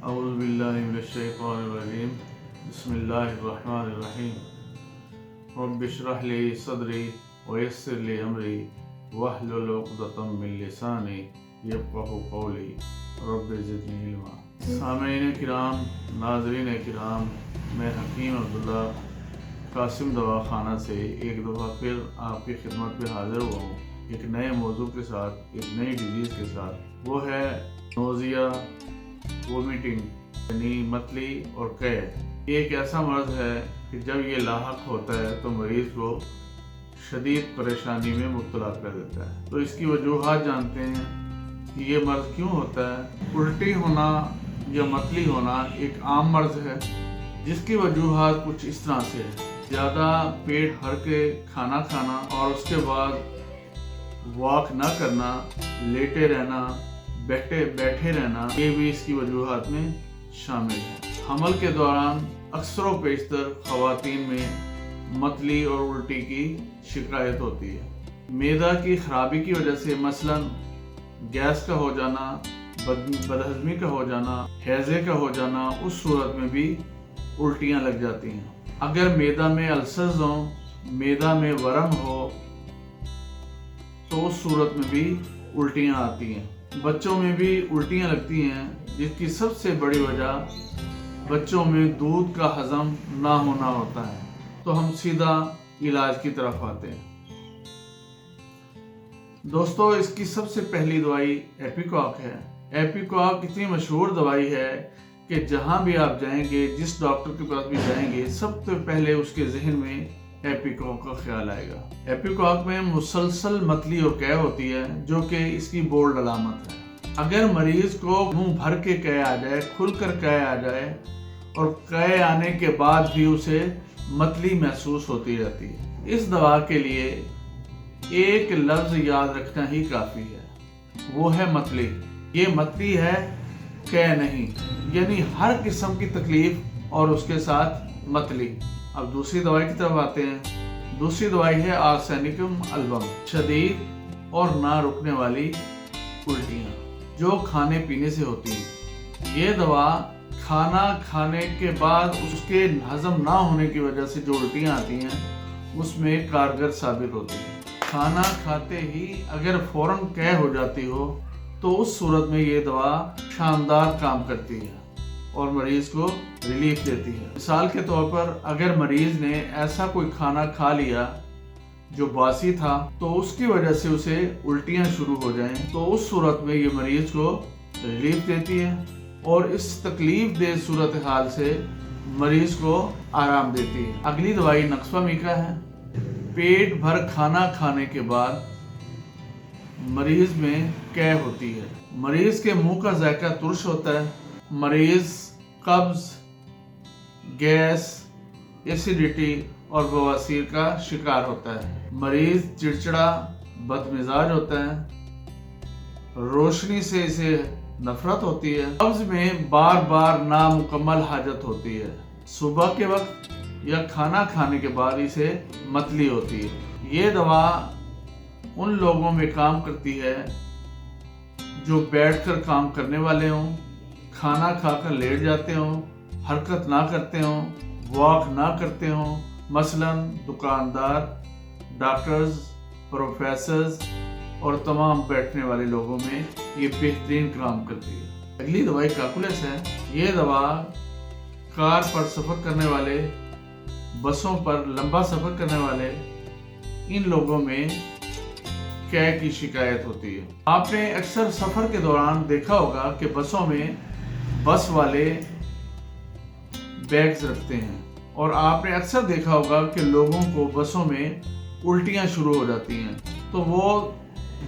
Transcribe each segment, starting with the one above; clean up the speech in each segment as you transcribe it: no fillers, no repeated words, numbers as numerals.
اعوذ باللہ من الشیطان الرجیم بسم اللہ الرحمن الرحیم رب اشرح لی صدری ویسر لی امری واحلل عقدۃ من لسانی یفقہوا قولی رب زدنی علما۔ سامعین کرام، ناظرین کرام، میں حکیم عبداللہ قاسم دوا خانہ سے ایک دفعہ پھر آپ کی خدمت پہ حاضر ہوا ہوں، ایک نئے موضوع کے ساتھ، ایک نئی ڈیزیز کے ساتھ۔ وہ ہے نوزیا، وومیٹنگ یعنی متلی اور قے۔ یہ ایک ایسا مرض ہے کہ جب یہ لاحق ہوتا ہے تو مریض کو شدید پریشانی میں مبتلا کر دیتا ہے۔ تو اس کی وجوہات جانتے ہیں کہ یہ مرض کیوں ہوتا ہے۔ الٹی ہونا یا متلی ہونا ایک عام مرض ہے جس کی وجوہات کچھ اس طرح سے ہے: زیادہ پیٹ بھر کے کھانا کھانا اور اس کے بعد واک نہ کرنا، لیٹے رہنا، بیٹھے رہنا، یہ بھی اس کی وجوہات میں شامل ہے۔ حمل کے دوران اکثر و بیشتر خواتین میں متلی اور الٹی کی شکایت ہوتی ہے۔ معدہ کی خرابی کی وجہ سے مثلاً گیس کا ہو جانا، بدہضمی کا ہو جانا، ہیضے کا ہو جانا، اس صورت میں بھی الٹیاں لگ جاتی ہیں۔ اگر معدہ میں السرز ہوں، معدہ میں ورم ہو تو اس صورت میں بھی الٹیاں آتی ہیں۔ بچوں میں بھی الٹیاں لگتی ہیں جس کی سب سے بڑی وجہ بچوں میں دودھ کا ہضم نہ ہونا ہوتا ہے۔ تو ہم سیدھا علاج کی طرف آتے ہیں۔ دوستو، اس کی سب سے پہلی دوائی ایپیکاک ہے۔ ایپیکاک اتنی مشہور دوائی ہے کہ جہاں بھی آپ جائیں گے، جس ڈاکٹر کے پاس بھی جائیں گے، سب سے پہلے اس کے ذہن میں ایپیکاک کا خیال آئے گا۔ ایپیکاک میں مسلسل متلی اور قے ہوتی ہے جو کہ اس کی بولڈ علامت ہے۔ اگر مریض کو منہ بھر کے قے آ جائے، کھل کر قے آ جائے اور قے آنے کے بعد بھی اسے متلی محسوس ہوتی رہتی ہے، اس دوا کے لیے ایک لفظ یاد رکھنا ہی کافی ہے، وہ ہے متلی۔ یہ متلی ہے، قے نہیں، یعنی ہر قسم کی تکلیف اور اس کے ساتھ متلی۔ اب دوسری دوائی کی طرف آتے ہیں۔ دوسری دوائی ہے آرسینکم البم، شدید اور نہ رکنے والی الٹیاں جو کھانے پینے سے ہوتی ہیں۔ یہ دوا کھانا کھانے کے بعد اس کے ہضم نہ ہونے کی وجہ سے جو الٹیاں آتی ہیں اس میں کارگر ثابت ہوتی ہے۔ کھانا کھاتے ہی اگر فوراً قے ہو جاتی ہو تو اس صورت میں یہ دوا شاندار کام کرتی ہے اور مریض کو ریلیف دیتی ہے۔ مثال کے طور پر اگر مریض نے ایسا کوئی کھانا کھا لیا جو باسی تھا تو اس کی وجہ سے اسے الٹیاں شروع ہو جائیں تو اس صورت میں یہ مریض کو ریلیف دیتی ہے اور اس تکلیف دہ صورتحال سے مریض کو آرام دیتی ہے۔ اگلی دوائی نقصہ میکا ہے۔ پیٹ بھر کھانا کھانے کے بعد مریض میں قے ہوتی ہے، مریض کے منہ کا ذائقہ ترش ہوتا ہے، مریض قبض، گیس، ایسیڈیٹی اور بواسیر کا شکار ہوتا ہے، مریض چڑچڑا، بد مزاج ہوتا ہے، روشنی سے اسے نفرت ہوتی ہے، قبض میں بار بار نامکمل حاجت ہوتی ہے، صبح کے وقت یا کھانا کھانے کے بعد اسے متلی ہوتی ہے۔ یہ دوا ان لوگوں میں کام کرتی ہے جو بیٹھ کر کام کرنے والے ہوں، کھانا کھا کر لیٹ جاتے ہوں، حرکت نہ کرتے ہوں، واک نہ کرتے ہوں، مثلاً دکاندار، ڈاکٹرز، پروفیسرز اور تمام بیٹھنے والے لوگوں میں یہ بہترین کام کرتی ہے۔ اگلی دوائی کاکولس ہے۔ یہ دوا کار پر سفر کرنے والے، بسوں پر لمبا سفر کرنے والے، ان لوگوں میں قے کی شکایت ہوتی ہے۔ آپ نے اکثر سفر کے دوران دیکھا ہوگا کہ بسوں میں بس والے بیگز رکھتے ہیں اور آپ نے اکثر دیکھا ہوگا کہ لوگوں کو بسوں میں الٹیاں شروع ہو جاتی ہیں تو وہ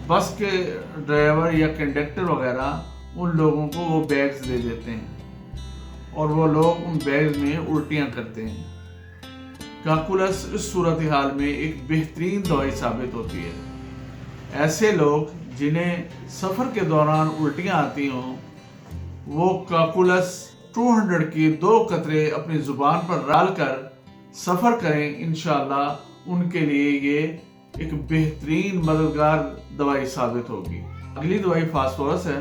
بس کے ڈرائیور یا کنڈکٹر وغیرہ ان لوگوں کو وہ بیگز دے دیتے ہیں اور وہ لوگ ان بیگز میں الٹیاں کرتے ہیں۔ کاکولس اس صورتحال میں ایک بہترین دوائی ثابت ہوتی ہے۔ ایسے لوگ جنہیں سفر کے دوران الٹیاں آتی ہوں وہ کاکولس 200 کی 2 قطرے اپنی زبان پر ڈال کر سفر کریں، انشاءاللہ ان کے لیے یہ ایک بہترین مددگار دوائی ثابت ہوگی۔ اگلی دوائی فاسفورس ہے۔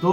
2